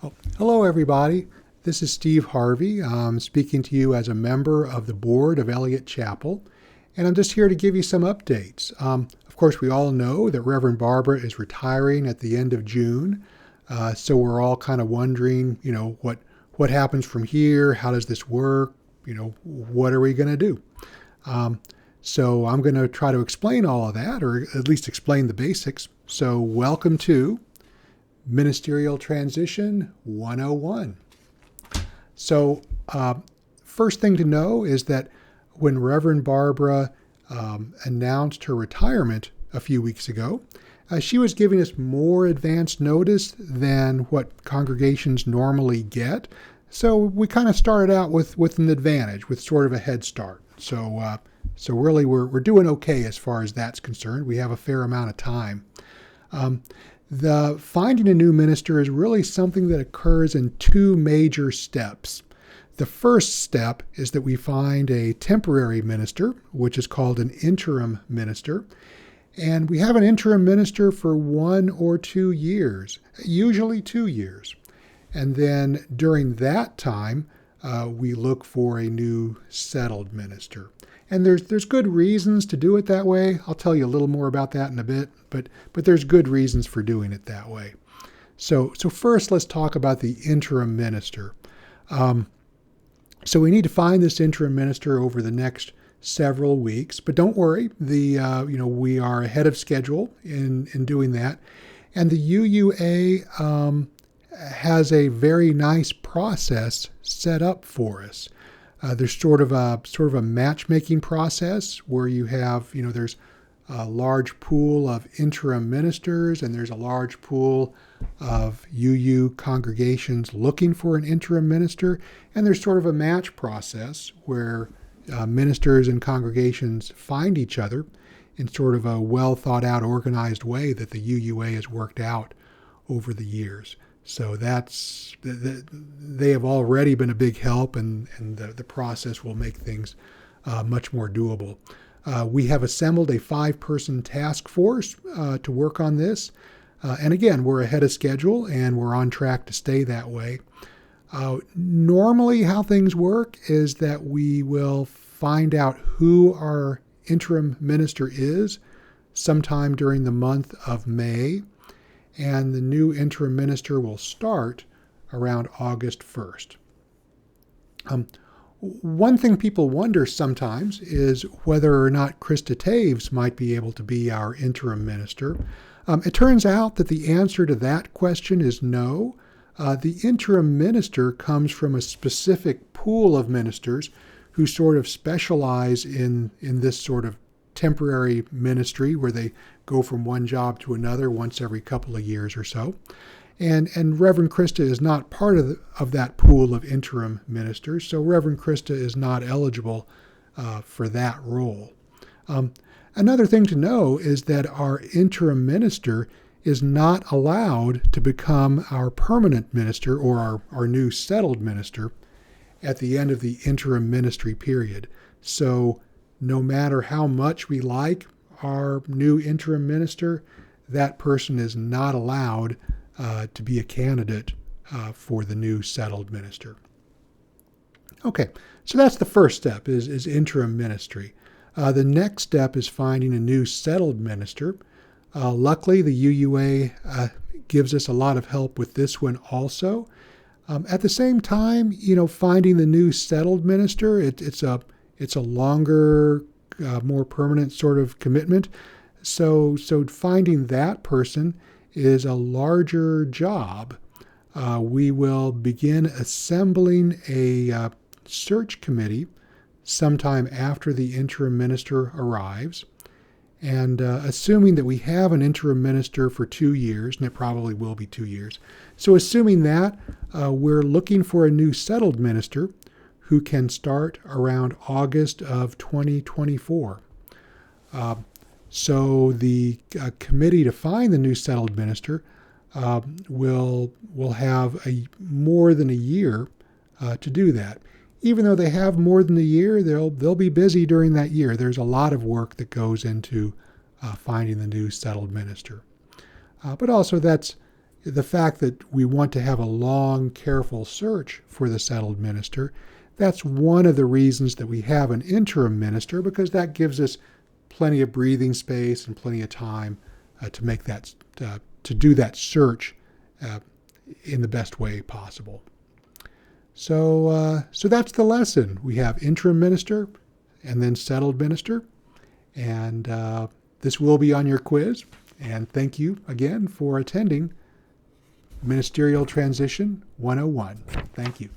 Well, hello, everybody. This is Steve Harvey. I'm speaking to you as a member of the board of Eliot Chapel, and I'm just here to give you some updates. Of course, we all know that Reverend Barbara is retiring at the end of June, so we're all kind of wondering, what happens from here? How does this work? What are we going to do? So I'm going to try to explain all of that, or at least explain the basics. So welcome to Ministerial Transition 101. So first thing to know is that when Reverend Barbara announced her retirement a few weeks ago, she was giving us more advance notice than what congregations normally get. So we kind of started out with an advantage, with sort of a head start. So really we're doing okay as far as that's concerned. We have a fair amount of time. The finding a new minister is really something that occurs in two major steps. The first step is that we find a temporary minister, which is called an interim minister. And we have an interim minister for 1 or 2 years, usually 2 years. And then during that time, we look for a new settled minister. And there's good reasons to do it that way. I'll tell you a little more about that in a bit, but there's good reasons for doing it that way. So first, let's talk about the interim minister. So we need to find this interim minister over the next several weeks, but don't worry, we are ahead of schedule in doing that, and the UUA has a very nice process set up for us. There's sort of a matchmaking process where you have, there's a large pool of interim ministers and there's a large pool of UU congregations looking for an interim minister. And there's sort of a match process where ministers and congregations find each other in sort of a well thought out, organized way that the UUA has worked out over the years. So they have already been a big help, and the process will make things much more doable. We have assembled a 5-person task force to work on this. And again, we're ahead of schedule and we're on track to stay that way. Normally how things work is that we will find out who our interim minister is sometime during the month of May. And the new interim minister will start around August 1st. One thing people wonder sometimes is whether or not Krista Taves might be able to be our interim minister. It turns out that the answer to that question is no. The interim minister comes from a specific pool of ministers who sort of specialize in this sort of temporary ministry where they go from one job to another once every couple of years or so. And Reverend Krista is not part of that pool of interim ministers, so Reverend Krista is not eligible for that role. Another thing to know is that our interim minister is not allowed to become our permanent minister or our new settled minister at the end of the interim ministry period. So no matter how much we like our new interim minister, that person is not allowed to be a candidate for the new settled minister. Okay, so that's the first step, is interim ministry. The next step is finding a new settled minister. Luckily, the UUA gives us a lot of help with this one also. At the same time, finding the new settled minister, it's a longer, more permanent sort of commitment. So finding that person is a larger job. We will begin assembling a search committee sometime after the interim minister arrives. And assuming that we have an interim minister for 2 years, and it probably will be 2 years. So assuming that, we're looking for a new settled minister who can start around August of 2024. So the committee to find the new settled minister will have more than a year to do that. Even though they have more than a year, they'll be busy during that year. There's a lot of work that goes into finding the new settled minister. But also that's the fact that we want to have a long, careful search for the settled minister, that's one of the reasons that we have an interim minister, because that gives us plenty of breathing space and plenty of time to make that to do that search in the best way possible. So that's the lesson. We have interim minister and then settled minister, and this will be on your quiz. And thank you again for attending Ministerial Transition 101. Thank you.